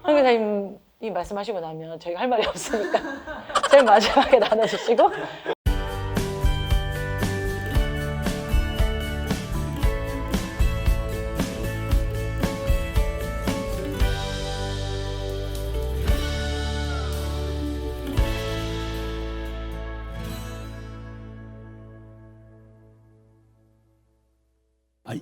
선교사님이 말씀하시고 나면 저희가 할 말이 없으니까 제일 마지막에 나눠주시고.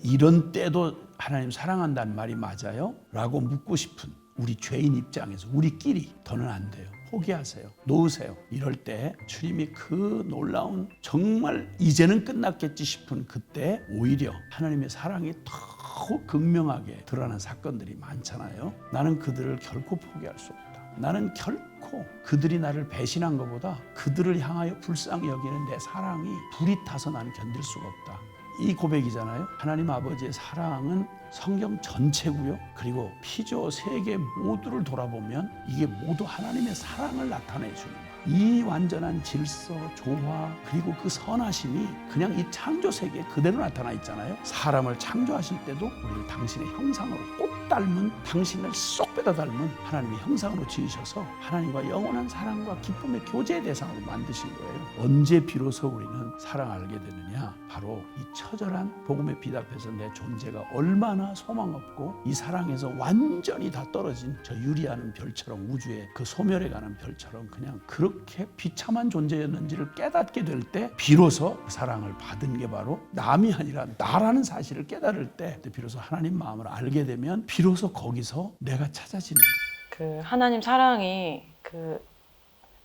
이런 때도 하나님 사랑한다는 말이 맞아요? 라고 묻고 싶은 우리 죄인 입장에서 우리끼리 더는 안 돼요. 포기하세요. 놓으세요. 이럴 때 주님이 그 놀라운 정말 이제는 끝났겠지 싶은 그때 오히려 하나님의 사랑이 더욱 극명하게 드러나는 사건들이 많잖아요. 나는 그들을 결코 포기할 수 없다. 나는 결코 그들이 나를 배신한 것보다 그들을 향하여 불쌍히 여기는 내 사랑이 불이 타서 나는 견딜 수가 없다. 이 고백이잖아요. 하나님 아버지의 사랑은 성경 전체고요. 그리고 피조 세계 모두를 돌아보면 이게 모두 하나님의 사랑을 나타내 주는 거예요. 이 완전한 질서, 조화, 그리고 그 선하심이 그냥 이 창조 세계에 그대로 나타나 있잖아요. 사람을 창조하실 때도 우리를 당신의 형상으로 꼭 닮은, 당신을 쏙 빼다 닮은 하나님의 형상으로 지으셔서 하나님과 영원한 사랑과 기쁨의 교제의 대상으로 만드신 거예요. 언제 비로소 우리는 사랑을 알게 되느냐? 바로 이 처절한 복음의 빛 앞에서 내 존재가 얼마나 소망 없고 이 사랑에서 완전히 다 떨어진 저 유리하는 별처럼, 우주의 그 소멸해 가는 별처럼 그냥 그렇게 비참한 존재였는지를 깨닫게 될 때 비로소 그 사랑을 받은 게 바로 남이 아니라 나라는 사실을 깨달을 때 비로소 하나님 마음을 알게 되면 비로소 거기서 내가 찾아지는 거예요. 그 하나님 사랑이 그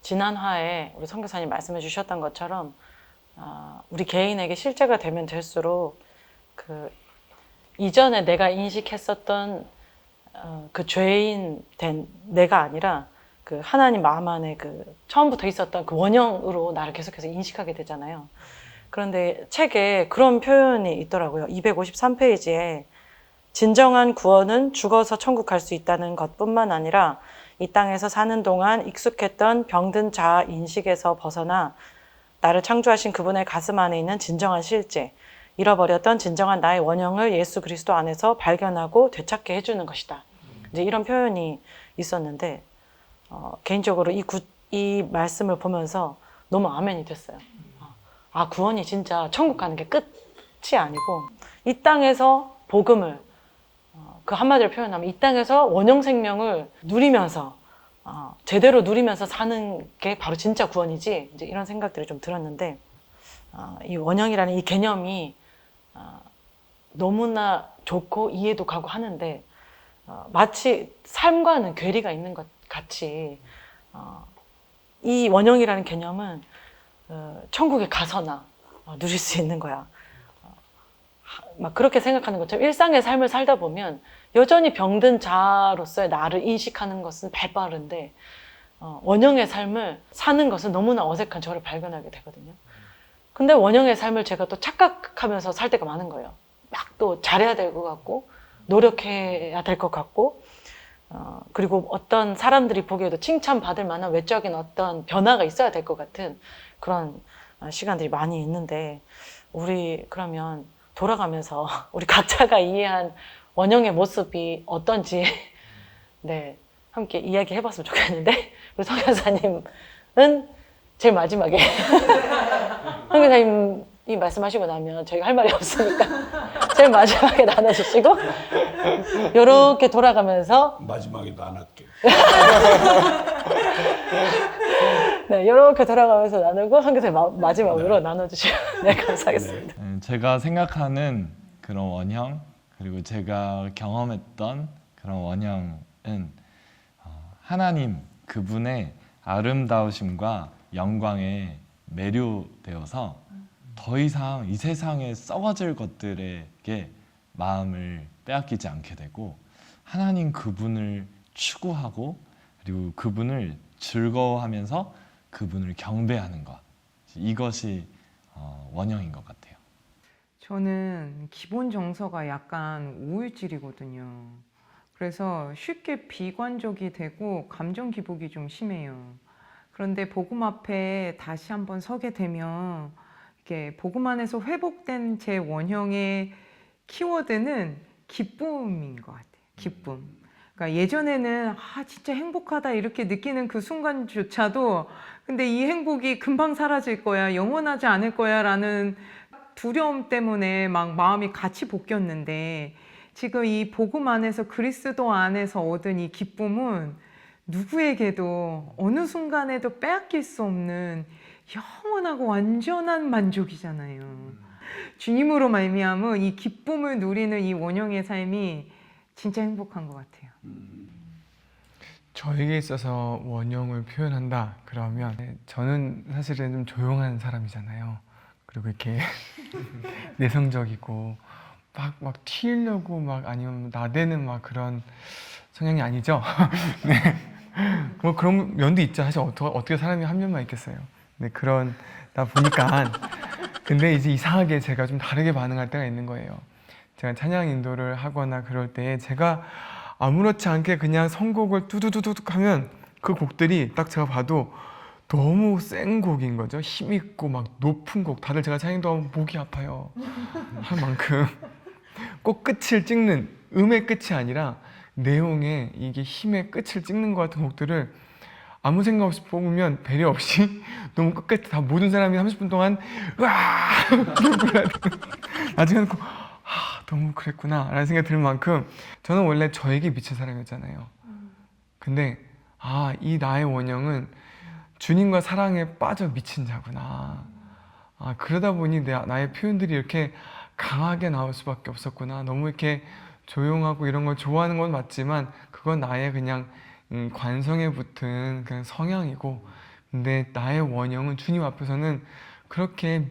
지난 화에 우리 선교사님 말씀해 주셨던 것처럼 우리 개인에게 실제가 되면 될수록 그 이전에 내가 인식했었던 그 죄인 된 내가 아니라 그 하나님 마음 안에 그 처음부터 있었던 그 원형으로 나를 계속해서 인식하게 되잖아요. 그런데 책에 그런 표현이 있더라고요. 253페이지에 진정한 구원은 죽어서 천국 갈 수 있다는 것뿐만 아니라 이 땅에서 사는 동안 익숙했던 병든 자아 인식에서 벗어나 나를 창조하신 그분의 가슴 안에 있는 진정한 실제, 잃어버렸던 진정한 나의 원형을 예수 그리스도 안에서 발견하고 되찾게 해주는 것이다. 이제 이런 표현이 있었는데 개인적으로 이 말씀을 보면서 너무 아멘이 됐어요. 구원이 진짜 천국 가는 게 끝이 아니고 이 땅에서 복음을 그 한마디로 표현하면 이 땅에서 원형 생명을 누리면서 제대로 누리면서 사는 게 바로 진짜 구원이지, 이제 이런 생각들이 좀 들었는데 이 원형이라는 이 개념이 너무나 좋고 이해도 가고 하는데 마치 삶과는 괴리가 있는 것 같이 이 원형이라는 개념은 천국에 가서나 누릴 수 있는 거야. 막 그렇게 생각하는 것처럼 일상의 삶을 살다 보면 여전히 병든 자로서의 나를 인식하는 것은 발빠른데 원형의 삶을 사는 것은 너무나 어색한 저를 발견하게 되거든요. 근데 원형의 삶을 제가 또 착각하면서 살 때가 많은 거예요. 막 또 잘해야 될 것 같고 노력해야 될 것 같고 그리고 어떤 사람들이 보기에도 칭찬받을 만한 외적인 어떤 변화가 있어야 될 것 같은 그런 시간들이 많이 있는데 우리 그러면 돌아가면서 우리 각자가 이해한 원형의 모습이 어떤지 네, 함께 이야기해 봤으면 좋겠는데 우리 성 교사님은 제일 마지막에 성 교사님이 말씀하시고 나면 저희가 할 말이 없으니까 제일 마지막에 나눠주시고 이렇게 돌아가면서 마지막에도 안 할게요. 네, 이렇게 돌아가면서 나누고 성 교사님 마지막으로 나눠주시면 네, 감사하겠습니다. 제가 생각하는 그런 원형, 그리고 제가 경험했던 그런 원형은 하나님 그분의 아름다우심과 영광에 매료되어서 더 이상 이 세상에 썩어질 것들에게 마음을 빼앗기지 않게 되고 하나님 그분을 추구하고 그리고 그분을 즐거워하면서 그분을 경배하는 것, 이것이 원형인 것 같아요. 저는 기본 정서가 약간 우울질이거든요. 그래서 쉽게 비관적이 되고 감정 기복이 좀 심해요. 그런데 복음 앞에 다시 한번 서게 되면 이렇게 복음 안에서 회복된 제 원형의 키워드는 기쁨인 것 같아요. 기쁨. 그러니까 예전에는 진짜 행복하다 이렇게 느끼는 그 순간조차도 근데 이 행복이 금방 사라질 거야, 영원하지 않을 거야 라는 두려움 때문에 막 마음이 같이 볶였는데 지금 이 복음 안에서 그리스도 안에서 얻은 이 기쁨은 누구에게도 어느 순간에도 빼앗길 수 없는 영원하고 완전한 만족이잖아요. 주님으로 말미암은 이 기쁨을 누리는 이 원영의 삶이 진짜 행복한 것 같아요. 저에게 있어서 원형을 표현한다 그러면 저는 사실은 좀 조용한 사람이잖아요. 그리고 이렇게 내성적이고 막 튀려고 막 아니면 나대는 막 그런 성향이 아니죠. 네. 뭐 그런 면도 있죠. 사실 어떻게 사람이 한 면만 있겠어요. 네, 그런다 보니까 근데 이제 이상하게 제가 좀 다르게 반응할 때가 있는 거예요. 제가 찬양 인도를 하거나 그럴 때 제가 아무렇지 않게 그냥 선곡을 뚜두두둑 하면 그 곡들이 딱 제가 봐도 너무 센 곡인 거죠. 힘있고 막 높은 곡. 다들 제가 찬양 인도하면 목이 아파요. 할 만큼 꼭 끝을 찍는 음의 끝이 아니라 내용의 이게 힘의 끝을 찍는 것 같은 곡들을 아무 생각 없이 뽑으면 배려 없이 너무 끝까지 다 모든 사람이 30분 동안 으아 나중에는 너무 그랬구나 라는 생각이 들 만큼 저는 원래 저에게 미친 사람이었잖아요. 근데 이 나의 원형은 주님과 사랑에 빠져 미친 자구나. 그러다 보니 나의 표현들이 이렇게 강하게 나올 수밖에 없었구나. 너무 이렇게 조용하고 이런 걸 좋아하는 건 맞지만 그건 나의 그냥 관성에 붙은 그냥 성향이고, 근데 나의 원형은 주님 앞에서는 그렇게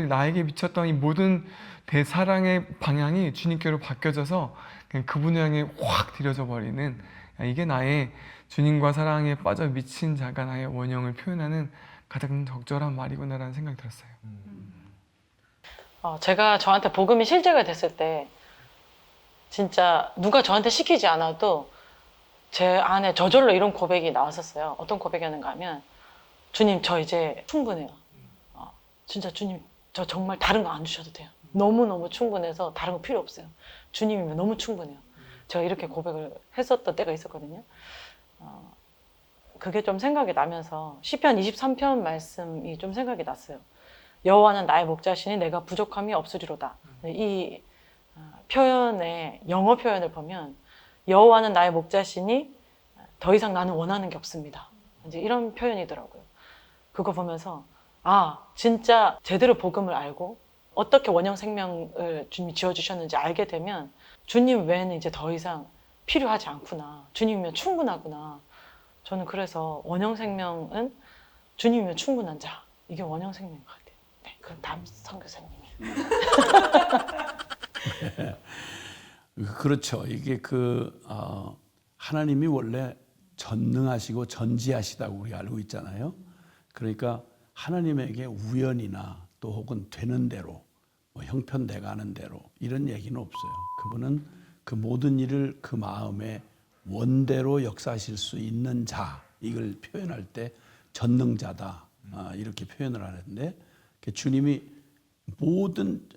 나에게 미쳤던 이 모든 대사랑의 방향이 주님께로 바뀌어져서 그냥 그분을 향해 확 들여져 버리는, 이게 나의 주님과 사랑에 빠져 미친 자가 나의 원형을 표현하는 가장 적절한 말이구나라는 생각이 들었어요. 제가 저한테 복음이 실제가 됐을 때 진짜 누가 저한테 시키지 않아도 제 안에 저절로 이런 고백이 나왔었어요. 어떤 고백이었는가 하면, 주님 저 이제 충분해요. 진짜 주님 저 정말 다른 거 안 주셔도 돼요. 너무너무 충분해서 다른 거 필요 없어요. 주님이면 너무 충분해요. 제가 이렇게 고백을 했었던 때가 있었거든요. 그게 좀 생각이 나면서 시편 23편 말씀이 좀 생각이 났어요. 여호와는 나의 목자시니 내가 부족함이 없으리로다. 이 표현의 영어 표현을 보면 여호와는 나의 목자시니 더 이상 나는 원하는 게 없습니다. 이제 이런 표현이더라고요. 그거 보면서 진짜 제대로 복음을 알고 어떻게 원형 생명을 주님이 지어주셨는지 알게 되면 주님 외에는 이제 더 이상 필요하지 않구나. 주님이면 충분하구나. 저는 그래서 원형 생명은 주님이면 충분한 자. 이게 원형 생명인 것 같아요. 네, 그럼 다음 선교사님이. 그렇죠. 이게 하나님이 원래 전능하시고 전지하시다고 우리가 알고 있잖아요. 그러니까 하나님에게 우연이나 또 혹은 되는 대로 형편돼 가는 대로 이런 얘기는 없어요. 그분은 그 모든 일을 그 마음의 원대로 역사하실 수 있는 자, 이걸 표현할 때 전능자다 이렇게 표현을 하는데, 주님이 모든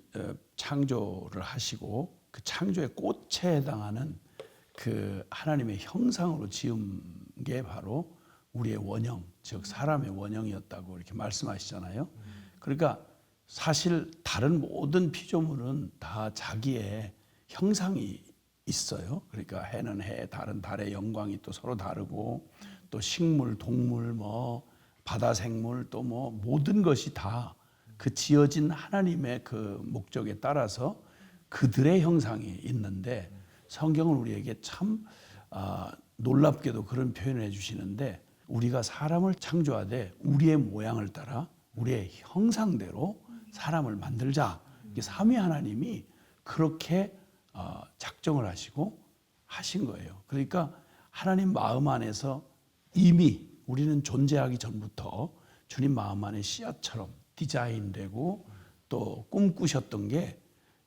창조를 하시고 그 창조의 꽃에 해당하는 그 하나님의 형상으로 지은 게 바로 우리의 원형, 즉 사람의 원형이었다고 이렇게 말씀하시잖아요. 그러니까 사실 다른 모든 피조물은 다 자기의 형상이 있어요. 그러니까 해는 해, 달은 달의 영광이 또 서로 다르고, 또 식물, 동물, 바다 생물, 또 모든 것이 다 그 지어진 하나님의 그 목적에 따라서 그들의 형상이 있는데, 성경은 우리에게 참 놀랍게도 그런 표현을 해주시는데, 우리가 사람을 창조하되 우리의 모양을 따라 우리의 형상대로 사람을 만들자. 이게 삼위 하나님이 그렇게 작정을 하시고 하신 거예요. 그러니까 하나님 마음 안에서 이미 우리는 존재하기 전부터 주님 마음 안에 씨앗처럼 디자인되고 또 꿈꾸셨던 게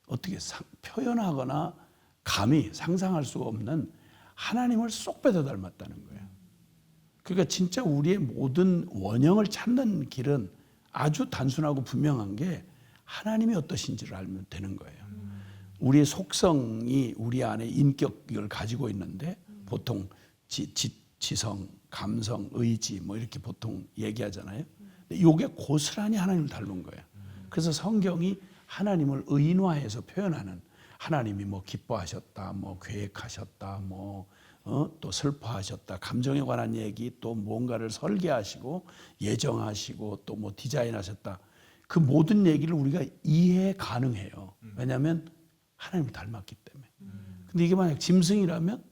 어떻게 표현하거나 감히 상상할 수가 없는 하나님을 쏙 빼서 닮았다는 거예요. 그러니까 진짜 우리의 모든 원형을 찾는 길은 아주 단순하고 분명한 게 하나님이 어떠신지를 알면 되는 거예요. 우리의 속성이 우리 안에 인격을 가지고 있는데 보통 지성, 감성, 의지 뭐 이렇게 보통 얘기하잖아요. 근데 이게 고스란히 하나님을 닮은 거예요. 그래서 성경이 하나님을 의인화해서 표현하는, 하나님이 뭐 기뻐하셨다, 뭐 계획하셨다, 또 슬퍼하셨다, 감정에 관한 얘기, 또 뭔가를 설계하시고 예정하시고 또 뭐 디자인하셨다. 그 모든 얘기를 우리가 이해 가능해요. 왜냐하면 하나님을 닮았기 때문에. 근데 이게 만약 짐승이라면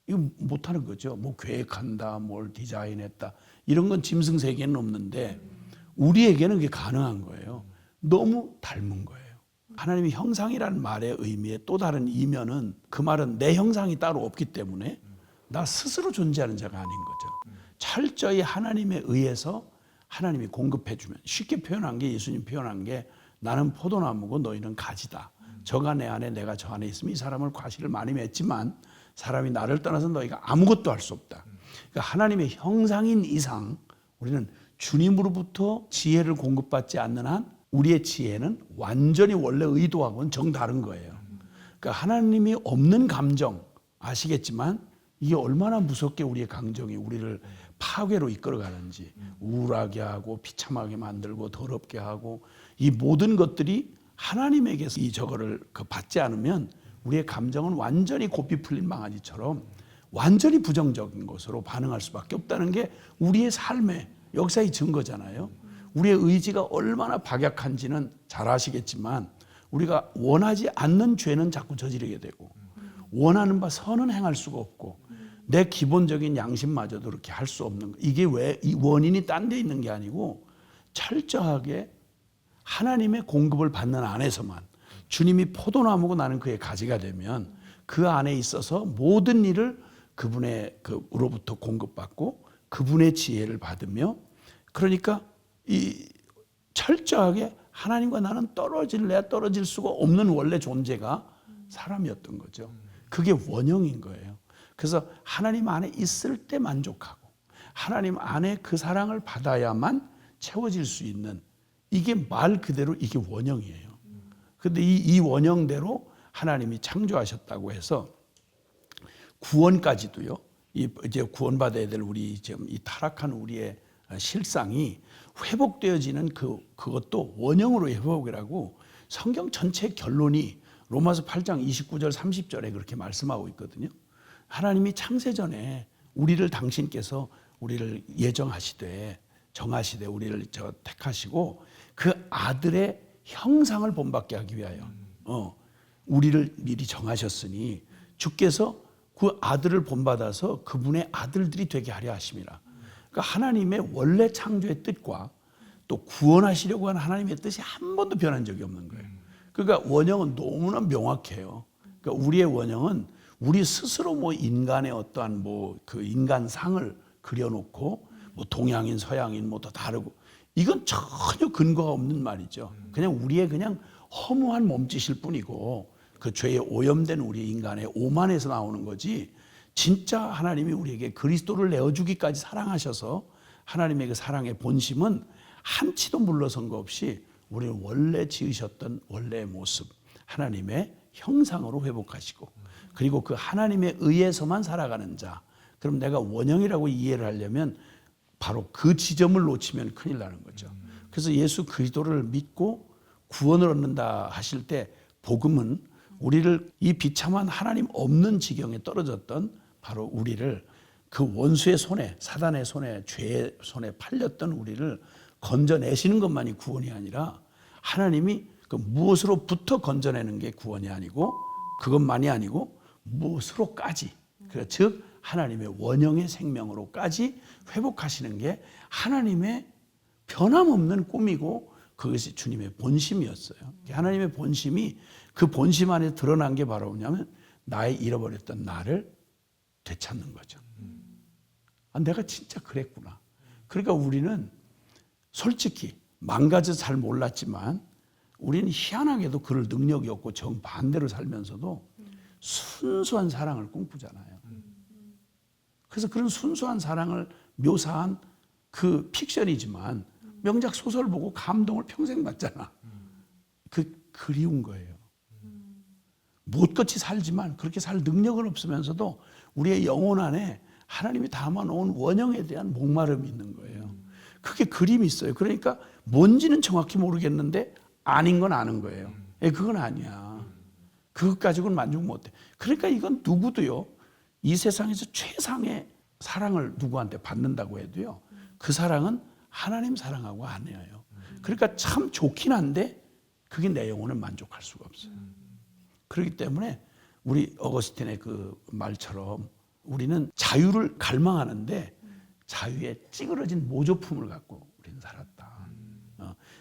이거 못하는 거죠. 뭐 계획한다, 뭘 디자인했다, 이런 건 짐승 세계는 없는데 우리에게는 그게 가능한 거예요. 너무 닮은 거예요. 하나님의 형상이라는 말의 의미의 또 다른 이면은, 그 말은 내 형상이 따로 없기 때문에 나 스스로 존재하는 자가 아닌 거죠. 철저히 하나님에 의해서 하나님이 공급해 주면, 쉽게 표현한 게, 예수님 표현한 게, 나는 포도나무고 너희는 가지다. 저가 내 안에 내가 저 안에 있으면 이 사람을 과실을 많이 맺지만 사람이 나를 떠나서 너희가 아무것도 할 수 없다. 그러니까 하나님의 형상인 이상 우리는 주님으로부터 지혜를 공급받지 않는 한 우리의 지혜는 완전히 원래 의도하고는 정다른 거예요. 그러니까 하나님이 없는 감정, 아시겠지만 이게 얼마나 무섭게 우리의 감정이 우리를 파괴로 이끌어가는지, 우울하게 하고 비참하게 만들고 더럽게 하고, 이 모든 것들이 하나님에게서 저거를 받지 않으면 우리의 감정은 완전히 고삐 풀린 망아지처럼 완전히 부정적인 것으로 반응할 수밖에 없다는 게 우리의 삶의 역사의 증거잖아요. 우리의 의지가 얼마나 박약한지는 잘 아시겠지만 우리가 원하지 않는 죄는 자꾸 저지르게 되고, 원하는 바 선은 행할 수가 없고, 내 기본적인 양심마저도 그렇게 할 수 없는 거. 이게 왜 이 원인이 딴 데 있는 게 아니고 철저하게 하나님의 공급을 받는 안에서만, 주님이 포도나무고 나는 그의 가지가 되면 그 안에 있어서 모든 일을 그분의 그로부터 공급받고 그분의 지혜를 받으며, 그러니까 이 철저하게 하나님과 나는 떨어질 수가 없는 원래 존재가 사람이었던 거죠. 그게 원형인 거예요. 그래서 하나님 안에 있을 때 만족하고 하나님 안에 그 사랑을 받아야만 채워질 수 있는, 이게 말 그대로 이게 원형이에요. 그런데 이 원형대로 하나님이 창조하셨다고 해서 구원까지도요, 이제 구원받아야 될 우리 지금 이 타락한 우리의 실상이 회복되어지는 그것도 원형으로 회복이라고 성경 전체 결론이 로마서 8장 29절 30절에 그렇게 말씀하고 있거든요. 하나님이 창세전에 우리를 당신께서 우리를 예정하시되 정하시되 우리를 택하시고 그 아들의 형상을 본받게 하기 위하여 우리를 미리 정하셨으니 주께서 그 아들을 본받아서 그분의 아들들이 되게 하려 하심이라. 그러니까 하나님의 원래 창조의 뜻과 또 구원하시려고 하는 하나님의 뜻이 한 번도 변한 적이 없는 거예요. 그러니까 원형은 너무나 명확해요. 그러니까 우리의 원형은 우리 스스로 뭐 인간의 어떠한 뭐 그 인간상을 그려놓고 뭐 동양인 서양인 뭐 더 다르고, 이건 전혀 근거가 없는 말이죠. 그냥 우리의 그냥 허무한 몸짓일 뿐이고 그 죄에 오염된 우리 인간의 오만에서 나오는 거지, 진짜 하나님이 우리에게 그리스도를 내어주기까지 사랑하셔서 하나님의 그 사랑의 본심은 한치도 물러선 거 없이 우리를 원래 지으셨던 원래의 모습, 하나님의 형상으로 회복하시고, 그리고 그 하나님에 의해서만 살아가는 자. 그럼 내가 원형이라고 이해를 하려면 바로 그 지점을 놓치면 큰일 나는 거죠. 그래서 예수 그리스도를 믿고 구원을 얻는다 하실 때 복음은 우리를 이 비참한 하나님 없는 지경에 떨어졌던 바로 우리를 그 원수의 손에, 사단의 손에, 죄의 손에 팔렸던 우리를 건져내시는 것만이 구원이 아니라 하나님이 그 무엇으로부터 건져내는 게 구원이 아니고 그것만이 아니고 무엇으로까지, 즉 하나님의 원형의 생명으로까지 회복하시는 게 하나님의 변함없는 꿈이고 그것이 주님의 본심이었어요. 하나님의 본심이 그 본심 안에 드러난 게 바로 뭐냐면 나의 잃어버렸던 나를 되찾는 거죠. 아, 내가 진짜 그랬구나. 그러니까 우리는 솔직히 망가져서 잘 몰랐지만 우리는 희한하게도 그럴 능력이 없고 정반대로 살면서도 순수한 사랑을 꿈꾸잖아요. 그래서 그런 순수한 사랑을 묘사한 그 픽션이지만 명작 소설 보고 감동을 평생 받잖아. 그리운 거예요. 못같이 살지만 그렇게 살 능력은 없으면서도 우리의 영혼 안에 하나님이 담아놓은 원형에 대한 목마름이 있는 거예요. 그게 그림이 있어요. 그러니까 뭔지는 정확히 모르겠는데 아닌 건 아는 거예요. 그건 아니야. 그것 가지고는 만족 못해. 그러니까 이건 누구도요, 이 세상에서 최상의 사랑을 누구한테 받는다고 해도요, 그 사랑은 하나님 사랑하고 아니에요. 그러니까 참 좋긴 한데 그게 내 영혼을 만족할 수가 없어요. 그렇기 때문에 우리 어거스틴의 그 말처럼 우리는 자유를 갈망하는데 자유에 찌그러진 모조품을 갖고 우리는 살았다.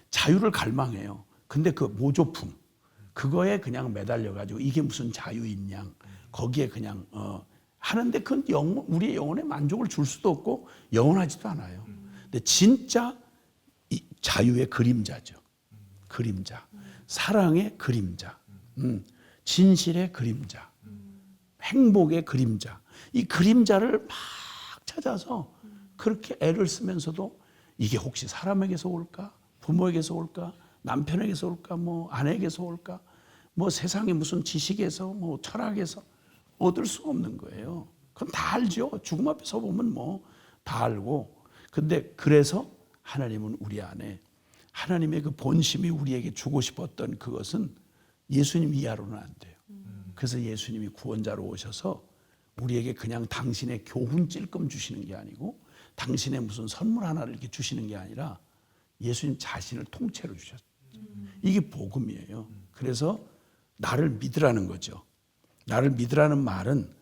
자유를 갈망해요. 근데 그 모조품, 그거에 그냥 매달려가지고 이게 무슨 자유있냐, 거기에 그냥 하는데 그건 우리의 영혼에 만족을 줄 수도 없고 영원하지도 않아요. 근데 진짜 이 자유의 그림자죠. 그림자, 사랑의 그림자, 진실의 그림자, 행복의 그림자. 이 그림자를 막 찾아서 그렇게 애를 쓰면서도 이게 혹시 사람에게서 올까? 부모에게서 올까? 남편에게서 올까? 뭐 아내에게서 올까? 뭐 세상의 무슨 지식에서 뭐 철학에서 얻을 수가 없는 거예요. 그건 다 알죠. 죽음 앞에 서 보면 뭐 다 알고. 근데 그래서 하나님은 우리 안에 하나님의 그 본심이 우리에게 주고 싶었던 그것은 예수님 이하로는 안 돼요. 그래서 예수님이 구원자로 오셔서 우리에게 그냥 당신의 교훈 찔끔 주시는 게 아니고 당신의 무슨 선물 하나를 이렇게 주시는 게 아니라 예수님 자신을 통째로 주셨어요. 이게 복음이에요. 그래서 나를 믿으라는 거죠. 나를 믿으라는 말은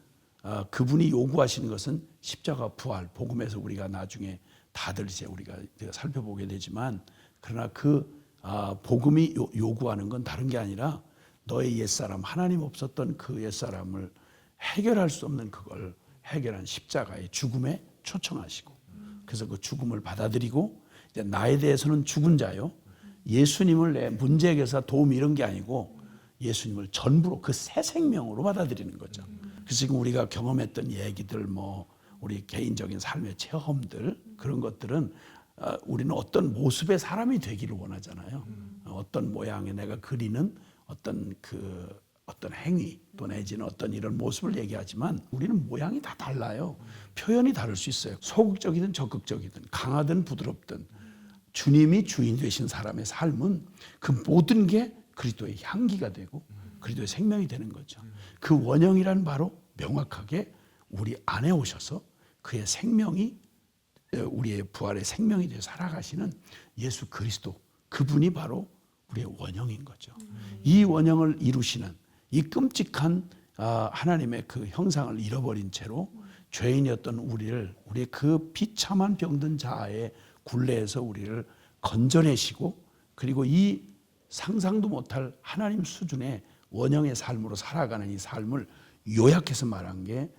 그분이 요구하시는 것은 십자가 부활, 복음에서 우리가 나중에 다들 이제 우리가 살펴보게 되지만, 그러나 그 복음이 요구하는 건 다른 게 아니라 너의 옛사람, 하나님 없었던 그 옛사람을 해결할 수 없는 그걸 해결한 십자가의 죽음에 초청하시고, 그래서 그 죽음을 받아들이고, 이제 나에 대해서는 죽은 자요, 예수님을 내 문제 해결사 도움 이런 게 아니고 예수님을 전부로 그 새 생명으로 받아들이는 거죠. 그래서 지금 우리가 경험했던 얘기들, 뭐 우리 개인적인 삶의 체험들, 그런 것들은 우리는 어떤 모습의 사람이 되기를 원하잖아요. 어떤 모양의 내가 그리는 어떤 행위 또 내지는 어떤 이런 모습을 얘기하지만 우리는 모양이 다 달라요. 표현이 다를 수 있어요. 소극적이든 적극적이든 강하든 부드럽든 주님이 주인 되신 사람의 삶은 그 모든 게 그리스도의 향기가 되고 그리스도의 생명이 되는 거죠. 그 원형이란 바로 명확하게 우리 안에 오셔서 그의 생명이 우리의 부활의 생명이 되어 살아가시는 예수 그리스도, 그분이 바로 우리의 원형인 거죠. 이 원형을 이루시는 이 끔찍한 하나님의 그 형상을 잃어버린 채로 죄인이었던 우리의 그 비참한 병든 자아의 굴레에서 우리를 건져내시고, 그리고 이 상상도 못할 하나님 수준의 원형의 삶으로 살아가는 이 삶을 요약해서 말한 게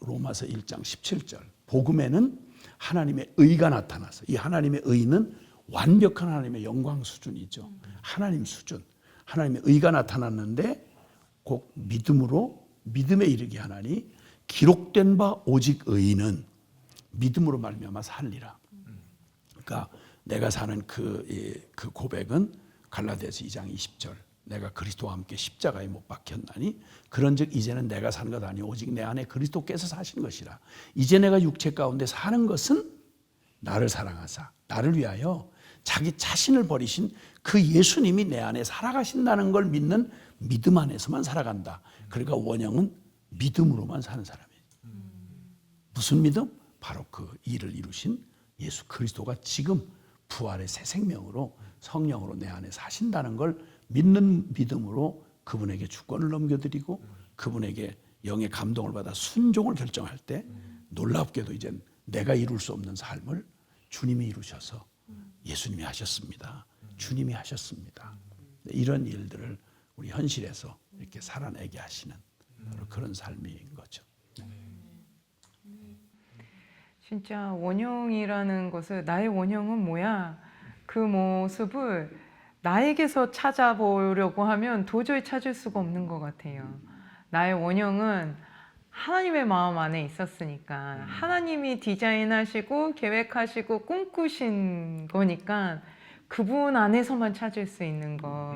로마서 1장 17절. 복음에는 하나님의 의가 나타나서, 이 하나님의 의는 완벽한 하나님의 영광 수준이죠. 하나님 수준. 하나님의 의가 나타났는데 곧 믿음에 이르게 하나니 기록된 바 오직 의인은 믿음으로 말미암아 살리라. 그러니까 내가 사는 그 고백은 갈라디아서 2장 20절. 내가 그리스도와 함께 십자가에 못 박혔나니 그런즉 이제는 내가 사는 것 아니오 오직 내 안에 그리스도께서 사신 것이라. 이제 내가 육체 가운데 사는 것은 나를 사랑하사 나를 위하여 자기 자신을 버리신 그 예수님이 내 안에 살아가신다는 걸 믿는 믿음 안에서만 살아간다. 그러니까 원형은 믿음으로만 사는 사람이에요. 무슨 믿음? 바로 그 일을 이루신 예수 그리스도가 지금 부활의 새 생명으로 성령으로 내 안에 사신다는 걸 믿는 믿음으로 그분에게 주권을 넘겨드리고 그분에게 영의 감동을 받아 순종을 결정할 때 놀랍게도 이제 내가 이룰 수 없는 삶을 주님이 이루셔서 예수님이 하셨습니다. 주님이 하셨습니다. 이런 일들을 우리 현실에서 이렇게 살아내게 하시는 바로 그런 삶인 거죠. 진짜 원형이라는 것을, 나의 원형은 뭐야? 그 모습을 나에게서 찾아보려고 하면 도저히 찾을 수가 없는 것 같아요. 나의 원형은 하나님의 마음 안에 있었으니까, 하나님이 디자인하시고 계획하시고 꿈꾸신 거니까 그분 안에서만 찾을 수 있는 것.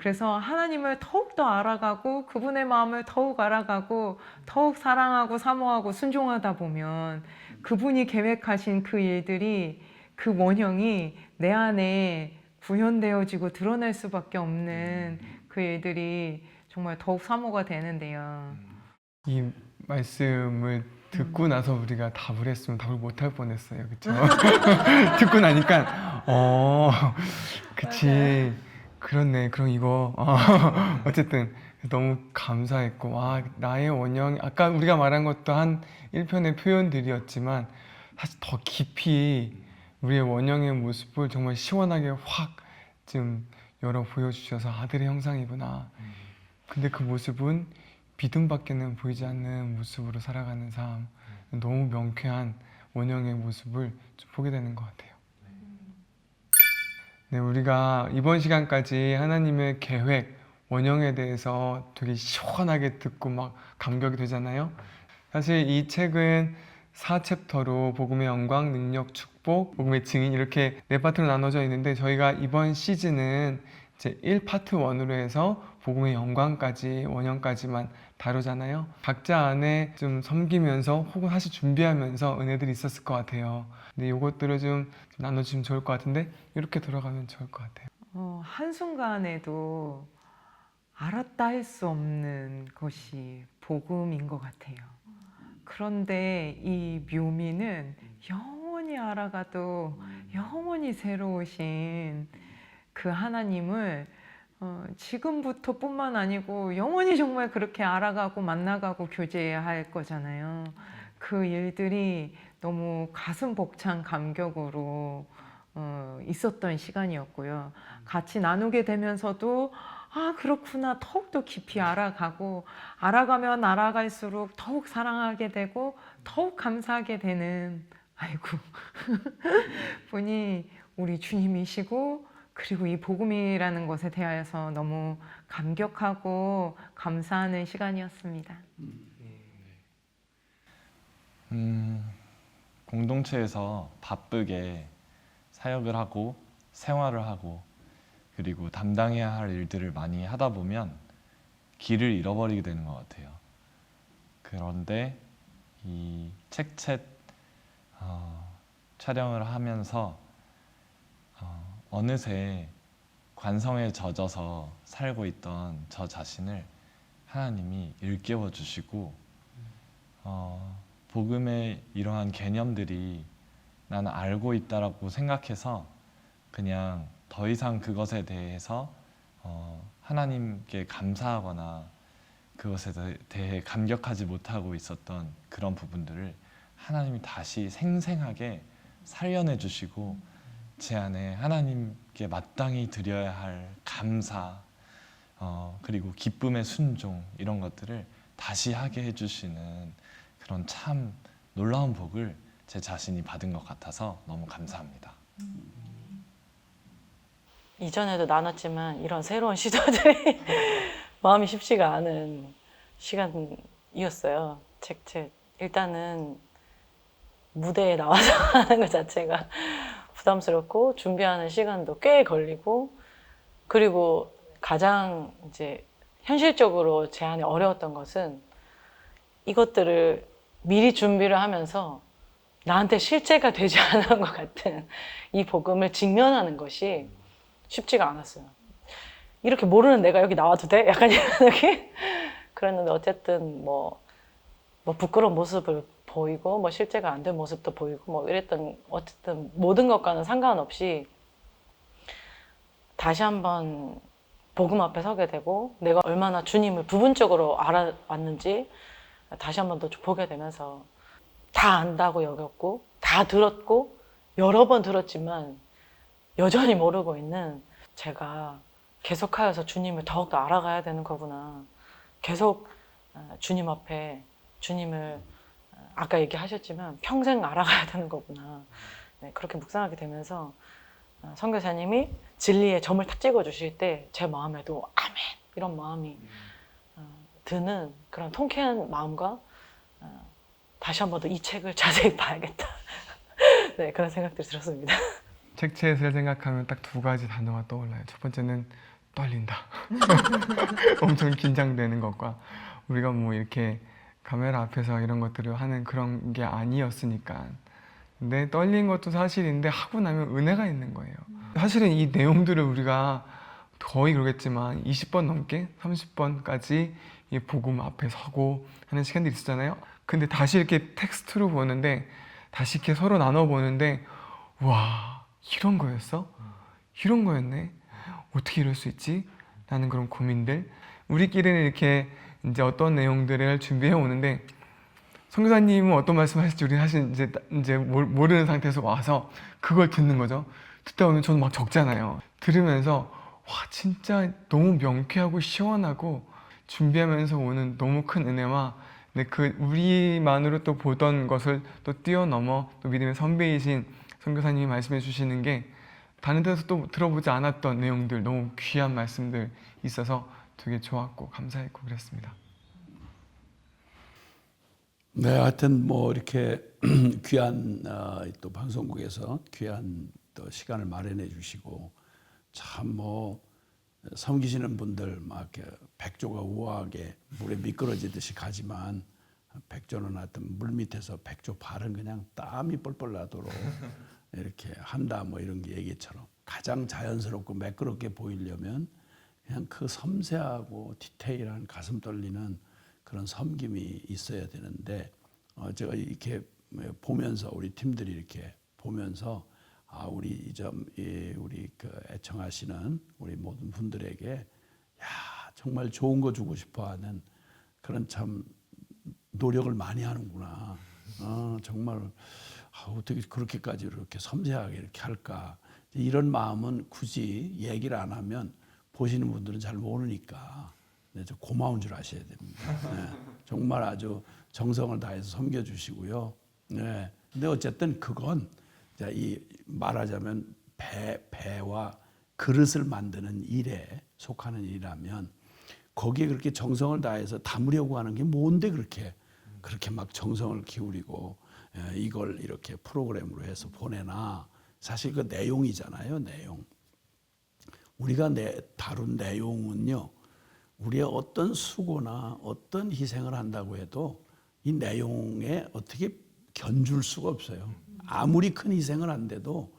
그래서 하나님을 더욱더 알아가고 그분의 마음을 더욱 알아가고 더욱 사랑하고 사모하고 순종하다 보면 그분이 계획하신 그 일들이 그 원형이 내 안에 구현되어지고 드러날 수밖에 없는 그 일들이 정말 더욱 사모가 되는데요. 이 말씀을 듣고 나서 우리가 답을 했으면 답을 못 할 뻔했어요. 그렇죠? 듣고 나니까 그치. 그렇네. 그럼 이거 어쨌든 너무 감사했고 나의 원형 아까 우리가 말한 것도 한 1편의 표현들이었지만 사실 더 깊이 우리의 원형의 모습을 정말 시원하게 확 좀 열어 보여주셔서 아들의 형상이구나. 근데 그 모습은 믿음밖에는 보이지 않는 모습으로 살아가는 삶, 너무 명쾌한 원형의 모습을 좀 보게 되는 것 같아요. 네, 우리가 이번 시간까지 하나님의 계획, 원형에 대해서 되게 시원하게 듣고 막 감격이 되잖아요. 사실 이 책은 4챕터로 복음의 영광, 능력, 축복, 복음의 증인 이렇게 4파트로 나눠져 있는데 저희가 이번 시즌은 이제 1파트 1으로 해서 복음의 영광까지, 원형까지만 다루잖아요. 각자 안에 좀 섬기면서 혹은 사실 준비하면서 은혜들이 있었을 것 같아요. 근데 이것들을 좀 나눠주면 좋을 것 같은데 이렇게 돌아가면 좋을 것 같아요. 한순간에도 알았다 할 수 없는 것이 복음인 것 같아요. 그런데 이 묘미는 영원히 알아가도 영원히 새로우신 그 하나님을 지금부터 뿐만 아니고 영원히 정말 그렇게 알아가고 만나가고 교제해야 할 거잖아요. 그 일들이 너무 가슴 벅찬 감격으로 있었던 시간이었고요. 같이 나누게 되면서도 그렇구나. 더욱더 깊이 알아가고 알아가면 알아갈수록 더욱 사랑하게 되고 더욱 감사하게 되는 분이 우리 주님이시고 그리고 이 복음이라는 것에 대하여서 너무 감격하고 감사하는 시간이었습니다. 공동체에서 바쁘게 사역을 하고 생활을 하고 그리고 담당해야 할 일들을 많이 하다 보면 길을 잃어버리게 되는 것 같아요. 그런데 이 책챗 촬영을 하면서 어느새 관성에 젖어서 살고 있던 저 자신을 하나님이 일깨워 주시고 복음의 이러한 개념들이 나는 알고 있다라고 생각해서 그냥 더 이상 그것에 대해서 하나님께 감사하거나 그것에 대해 감격하지 못하고 있었던 그런 부분들을 하나님이 다시 생생하게 살려내 주시고 제 안에 하나님께 마땅히 드려야 할 감사 그리고 기쁨의 순종 이런 것들을 다시 하게 해주시는 그런 참 놀라운 복을 제 자신이 받은 것 같아서 너무 감사합니다. 이전에도 나눴지만 이런 새로운 시도들이 마음이 쉽지가 않은 시간이었어요. 일단은 무대에 나와서 하는 것 자체가 부담스럽고 준비하는 시간도 꽤 걸리고 그리고 가장 이제 현실적으로 제 안에 어려웠던 것은 이것들을 미리 준비를 하면서 나한테 실제가 되지 않은 것 같은 이 복음을 직면하는 것이 쉽지가 않았어요. 이렇게 모르는 내가 여기 나와도 돼? 약간 이런 느낌? 그랬는데 어쨌든 뭐 부끄러운 모습을 보이고 뭐 실제가 안 된 모습도 보이고 뭐 이랬던 어쨌든 모든 것과는 상관없이 다시 한번 복음 앞에 서게 되고 내가 얼마나 주님을 부분적으로 알아왔는지 다시 한번 더 보게 되면서 다 안다고 여겼고 다 들었고 여러 번 들었지만 여전히 모르고 있는 제가 계속하여서 주님을 더욱더 알아가야 되는 거구나. 계속 주님 앞에 주님을 아까 얘기하셨지만 평생 알아가야 되는 거구나. 네, 그렇게 묵상하게 되면서 선교사님이 진리의 점을 딱 찍어주실 때 제 마음에도 아멘 이런 마음이 드는 그런 통쾌한 마음과 다시 한 번 더 이 책을 자세히 봐야겠다. 네, 그런 생각들이 들었습니다. 책챗을 생각하면 딱 2가지 단어가 떠올라요. 첫 번째는 떨린다. 엄청 긴장되는 것과 우리가 뭐 이렇게 카메라 앞에서 이런 것들을 하는 그런 게 아니었으니까. 근데 떨린 것도 사실인데 하고 나면 은혜가 있는 거예요. 사실은 이 내용들을 우리가 거의 그러겠지만 20번 넘게 30번까지 이 복음 앞에 서고 하는 시간들이 있었잖아요. 근데 다시 이렇게 텍스트로 보는데 다시 이렇게 서로 나눠 보는데 와, 이런 거였어? 이런 거였네? 어떻게 이럴 수 있지? 라는 그런 고민들. 우리끼리는 이렇게 이제 어떤 내용들을 준비해 오는데 선교사님은 어떤 말씀 하실지 우리는 사실 이제 모르는 상태에서 와서 그걸 듣는 거죠. 듣다 보면 저는 막 적잖아요. 들으면서 와, 진짜 너무 명쾌하고 시원하고 준비하면서 오는 너무 큰 은혜와 근데 그 우리만으로 또 보던 것을 또 뛰어넘어 또 믿음의 선배이신 선교사님이 말씀해 주시는 게 다른 데서 또 들어보지 않았던 내용들, 너무 귀한 말씀들 있어서 되게 좋았고 감사했고 그랬습니다. 네, 하여튼 뭐 이렇게 귀한 또 방송국에서 귀한 또 시간을 마련해 주시고 참 뭐 섬기시는 분들 막 이렇게 백조가 우아하게 물에 미끄러지듯이 가지만 백조는 하여튼 물 밑에서 백조 발은 그냥 땀이 뻘뻘 나도록 이렇게 한다 뭐 이런 게 얘기처럼 가장 자연스럽고 매끄럽게 보이려면 그냥 그 섬세하고 디테일한 가슴 떨리는 그런 섬김이 있어야 되는데 제가 이렇게 보면서 우리 팀들이 이렇게 보면서 우리 우리 그 애청하시는 우리 모든 분들에게 야 정말 좋은 거 주고 싶어하는 그런 참 노력을 많이 하는구나. 정말 어떻게 그렇게까지 이렇게 섬세하게 이렇게 할까? 이런 마음은 굳이 얘기를 안 하면 보시는 분들은 잘 모르니까 네, 저 고마운 줄 아셔야 됩니다. 네, 정말 아주 정성을 다해서 섬겨주시고요. 네, 근데 어쨌든 그건 이 말하자면 배와 그릇을 만드는 일에 속하는 일이라면 거기에 그렇게 정성을 다해서 담으려고 하는 게 뭔데 그렇게 막 정성을 기울이고 이걸 이렇게 프로그램으로 해서 보내나 사실 그 내용이잖아요. 내용. 우리가 다룬 내용은요. 우리의 어떤 수고나 어떤 희생을 한다고 해도 이 내용에 어떻게 견줄 수가 없어요. 아무리 큰 희생을 한데도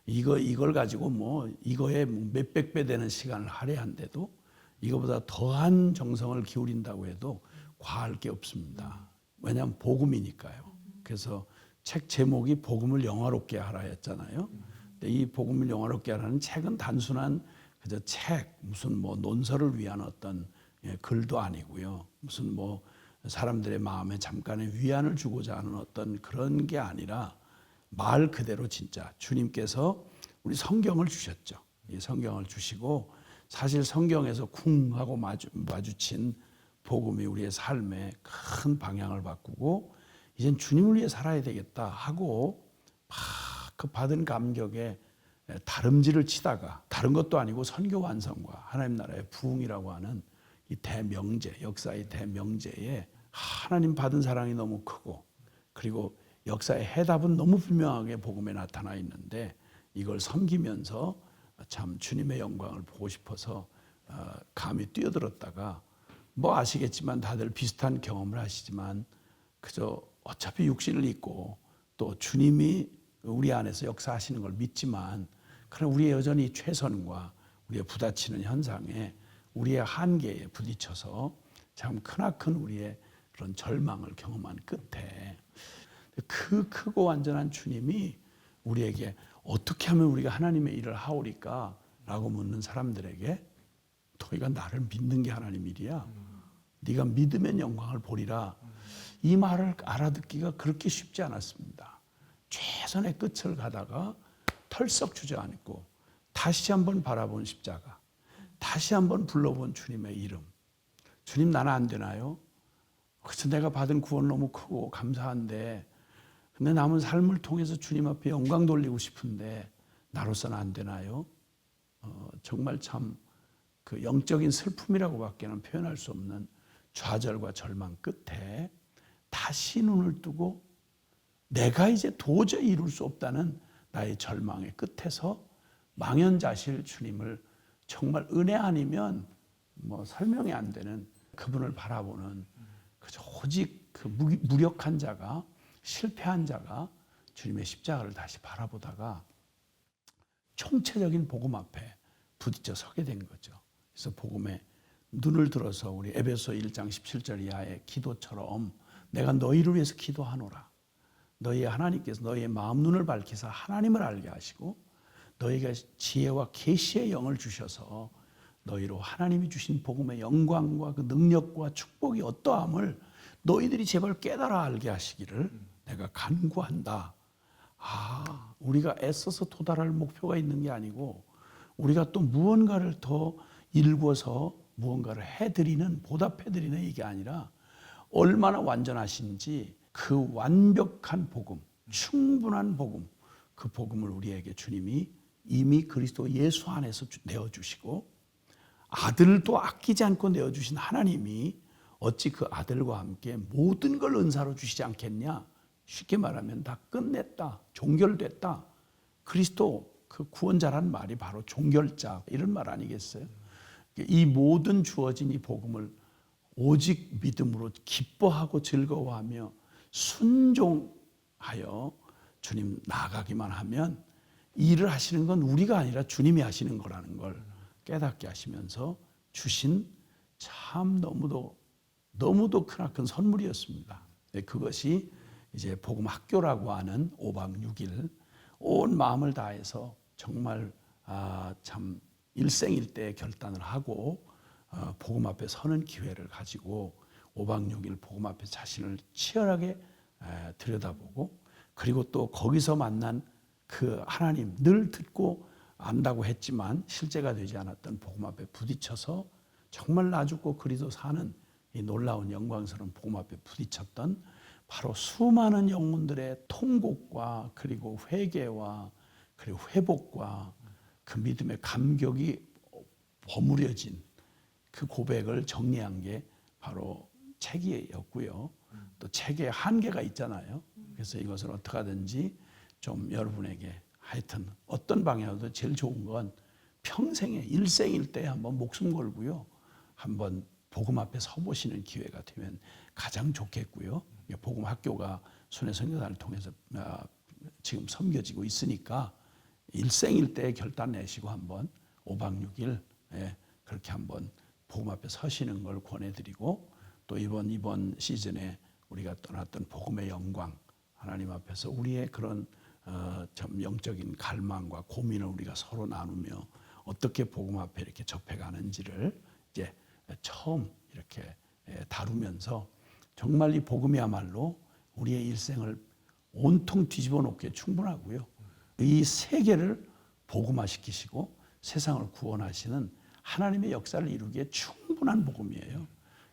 이걸 가지고 뭐 이거에 몇백 배 되는 시간을 할애한데도 이거보다 더한 정성을 기울인다고 해도 과할 게 없습니다. 왜냐하면 복음이니까요. 그래서 책 제목이 복음을 영화롭게 하라였잖아요. 근데 이 복음을 영화롭게 하라는 책은 단순한 그저 책 무슨 뭐 논설을 위한 어떤 글도 아니고요. 무슨 뭐 사람들의 마음에 잠깐의 위안을 주고자 하는 어떤 그런 게 아니라 말 그대로 진짜 주님께서 우리 성경을 주셨죠. 이 성경을 주시고 사실 성경에서 쿵 하고 마주친 복음이 우리의 삶에 큰 방향을 바꾸고 이젠 주님을 위해 살아야 되겠다 하고 막 그 받은 감격에 다름질을 치다가 다른 것도 아니고 선교 완성과 하나님 나라의 부흥이라고 하는 이 대명제, 역사의 대명제에 하나님 받은 사랑이 너무 크고 그리고 역사의 해답은 너무 분명하게 복음에 나타나 있는데 이걸 섬기면서 참 주님의 영광을 보고 싶어서 감히 뛰어들었다가 뭐 아시겠지만 다들 비슷한 경험을 하시지만 그저 어차피 육신을 입고 또 주님이 우리 안에서 역사하시는 걸 믿지만 그럼 우리의 여전히 최선과 우리의 부딪히는 현상에 우리의 한계에 부딪혀서 참 크나큰 우리의 그런 절망을 경험한 끝에 그 크고 완전한 주님이 우리에게 어떻게 하면 우리가 하나님의 일을 하오리까? 라고 묻는 사람들에게 너희가 나를 믿는 게 하나님 일이야. 네가 믿으면 영광을 보리라. 이 말을 알아듣기가 그렇게 쉽지 않았습니다. 최선의 끝을 가다가 털썩 주저앉고 다시 한번 바라본 십자가, 다시 한번 불러본 주님의 이름. 주님 나는 안 되나요? 그래서 내가 받은 구원 너무 크고 감사한데 근데 남은 삶을 통해서 주님 앞에 영광 돌리고 싶은데 나로서는 안 되나요? 정말 참 그 영적인 슬픔이라고밖에는 표현할 수 없는 좌절과 절망 끝에 다시 눈을 뜨고 내가 이제 도저히 이룰 수 없다는 나의 절망의 끝에서 망연자실 주님을 정말 은혜 아니면 뭐 설명이 안 되는 그분을 바라보는 그저 오직 그 무력한 자가, 실패한 자가 주님의 십자가를 다시 바라보다가 총체적인 복음 앞에 부딪혀 서게 된 거죠. 그래서 복음에 눈을 들어서 우리 에베소 1장 17절 이하의 기도처럼 내가 너희를 위해서 기도하노라. 너희 하나님께서 너희의 마음 눈을 밝히사 하나님을 알게 하시고 너희가 지혜와 계시의 영을 주셔서 너희로 하나님이 주신 복음의 영광과 그 능력과 축복이 어떠함을 너희들이 제발 깨달아 알게 하시기를 내가 간구한다. 우리가 애써서 도달할 목표가 있는 게 아니고 우리가 또 무언가를 더 일궈서 무언가를 해드리는, 보답해드리는 이게 아니라 얼마나 완전하신지 그 완벽한 복음, 충분한 복음, 그 복음을 우리에게 주님이 이미 그리스도 예수 안에서 내어주시고 아들도 아끼지 않고 내어주신 하나님이 어찌 그 아들과 함께 모든 걸 은사로 주시지 않겠냐. 쉽게 말하면 다 끝냈다, 종결됐다. 그리스도 그 구원자란 말이 바로 종결자 이런 말 아니겠어요? 이 모든 주어진 이 복음을 오직 믿음으로 기뻐하고 즐거워하며 순종하여 주님 나아가기만 하면 일을 하시는 건 우리가 아니라 주님이 하시는 거라는 걸 깨닫게 하시면서 주신 참 너무도 크나큰 선물이었습니다. 그것이 이제 복음 학교라고 하는 5박 6일 온 마음을 다해서 정말 참 일생일대의 결단을 하고 복음 앞에 서는 기회를 가지고 5박 6일 복음 앞에 자신을 치열하게 들여다보고 그리고 또 거기서 만난 그 하나님 늘 듣고 안다고 했지만 실제가 되지 않았던 복음 앞에 부딪혀서 정말 나 죽고 그리스도 사는 이 놀라운 영광스러운 복음 앞에 부딪혔던 바로 수많은 영혼들의 통곡과 그리고 회개와 그리고 회복과 그 믿음의 감격이 버무려진 그 고백을 정리한 게 바로 책이었고요. 또 책에 한계가 있잖아요. 그래서 이것을 어떻게 하든지 좀 여러분에게 하여튼 어떤 방향으로도 제일 좋은 건 평생에 일생일대에 한번 목숨 걸고요. 한번 복음 앞에 서보시는 기회가 되면 가장 좋겠고요. 복음 학교가 순회 선교단을 통해서 지금 섬겨지고 있으니까 일생일대에 결단 내시고 한번 5박 6일 그렇게 한번 복음 앞에 서시는 걸 권해드리고 또 이번 시즌에 우리가 떠났던 복음의 영광 하나님 앞에서 우리의 그런 좀 영적인 갈망과 고민을 우리가 서로 나누며 어떻게 복음 앞에 이렇게 접해가는지를 이제 처음 이렇게 다루면서 정말 이 복음이야말로 우리의 일생을 온통 뒤집어 놓기에 충분하고요. 이 세계를 복음화시키시고 세상을 구원하시는 하나님의 역사를 이루기에 충분한 복음이에요.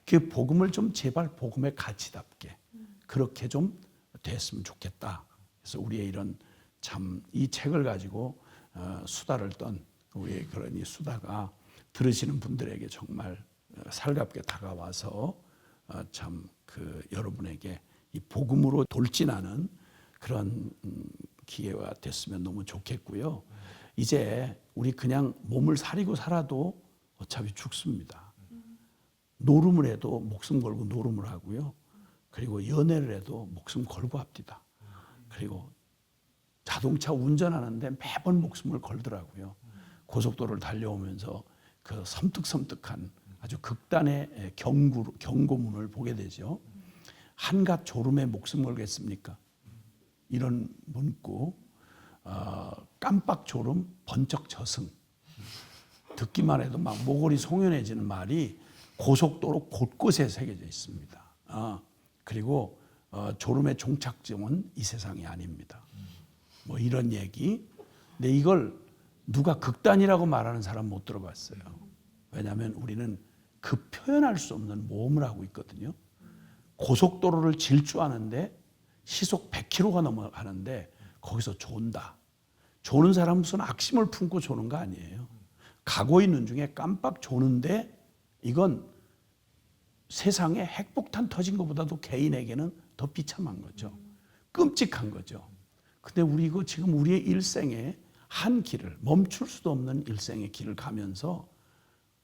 그 복음을 좀 제발 복음의 가치답게 그렇게 좀 됐으면 좋겠다. 그래서 우리의 이런 참 이 책을 가지고 수다를 떤 우리의 그런 이 수다가 들으시는 분들에게 정말 살갑게 다가와서 참 그 여러분에게 이 복음으로 돌진하는 그런 기회가 됐으면 너무 좋겠고요. 이제 우리 그냥 몸을 사리고 살아도 어차피 죽습니다. 노름을 해도 목숨 걸고 노름을 하고요. 그리고 연애를 해도 목숨 걸고 합디다. 그리고 자동차 운전하는데 매번 목숨을 걸더라고요. 고속도로를 달려오면서 그 섬뜩섬뜩한 아주 극단의 경고문을 보게 되죠. 한갓 졸음에 목숨 걸겠습니까? 이런 문구, 깜빡 졸음, 번쩍 저승. 듣기만 해도 막 모골이 송연해지는 말이 고속도로 곳곳에 새겨져 있습니다. 그리고 졸음의 종착점은 이 세상이 아닙니다. 뭐 이런 얘기. 근데 이걸 누가 극단이라고 말하는 사람 못 들어봤어요. 왜냐하면 우리는 그 표현할 수 없는 모험을 하고 있거든요. 고속도로를 질주하는데 시속 100km가 넘어가는데 거기서 존다. 조는 사람은 무슨 악심을 품고 조는 거 아니에요. 가고 있는 중에 깜빡 조는데 이건 세상에 핵폭탄 터진 것보다도 개인에게는 더 비참한 거죠. 끔찍한 거죠. 근데 우리 이거 지금 우리의 일생에 한 길을 멈출 수도 없는 일생의 길을 가면서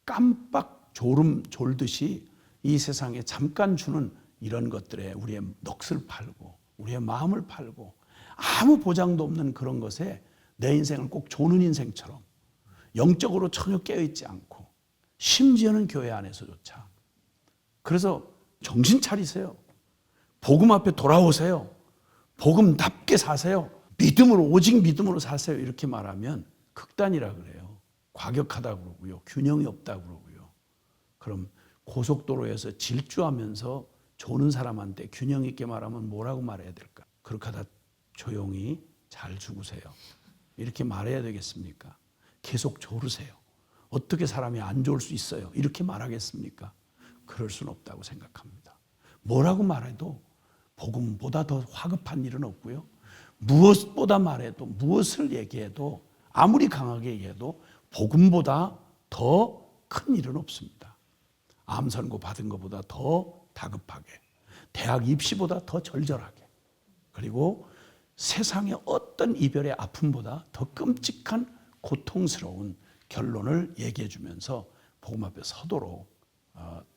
깜빡 졸듯이 이 세상에 잠깐 주는 이런 것들에 우리의 넋을 팔고 우리의 마음을 팔고 아무 보장도 없는 그런 것에 내 인생을 꼭 조는 인생처럼 영적으로 전혀 깨어있지 않고 심지어는 교회 안에서조차. 그래서 정신 차리세요. 복음 앞에 돌아오세요. 복음답게 사세요. 믿음으로, 오직 믿음으로 사세요. 이렇게 말하면 극단이라 그래요. 과격하다고 그러고요. 균형이 없다고 그러고요. 그럼 고속도로에서 질주하면서 조는 사람한테 균형 있게 말하면 뭐라고 말해야 될까? 그렇게 하다 조용히 잘 죽으세요. 이렇게 말해야 되겠습니까? 계속 조르세요. 어떻게 사람이 안 좋을 수 있어요? 이렇게 말하겠습니까? 그럴 수는 없다고 생각합니다. 뭐라고 말해도 복음보다 더 화급한 일은 없고요. 무엇보다 말해도, 무엇을 얘기해도, 아무리 강하게 얘기해도 복음보다 더 큰 일은 없습니다. 암 선고 받은 것보다 더 다급하게, 대학 입시보다 더 절절하게, 그리고 세상의 어떤 이별의 아픔보다 더 끔찍한 고통스러운 결론을 얘기해 주면서 복음 앞에 서도록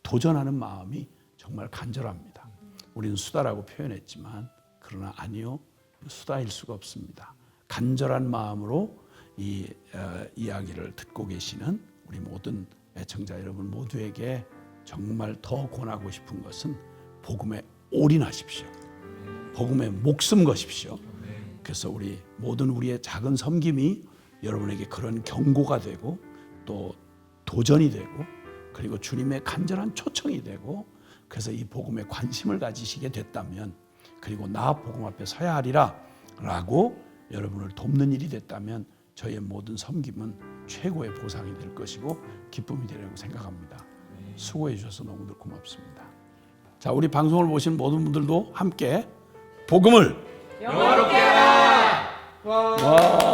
도전하는 마음이 정말 간절합니다. 우리는 수다라고 표현했지만 그러나 아니요, 수다일 수가 없습니다. 간절한 마음으로 이 이야기를 듣고 계시는 우리 모든 애청자 여러분 모두에게 정말 더 권하고 싶은 것은 복음에 올인하십시오. 복음에 목숨 거십시오. 그래서 우리 모든 우리의 작은 섬김이 여러분에게 그런 경고가 되고 또 도전이 되고 그리고 주님의 간절한 초청이 되고 그래서 이 복음에 관심을 가지시게 됐다면 그리고 나 복음 앞에 서야 하리라 라고 여러분을 돕는 일이 됐다면 저희의 모든 섬김은 최고의 보상이 될 것이고 기쁨이 되리라고 생각합니다. 수고해 주셔서 너무들 고맙습니다. 자, 우리 방송을 보신 모든 분들도 함께 복음을 영화롭게 하라! 와.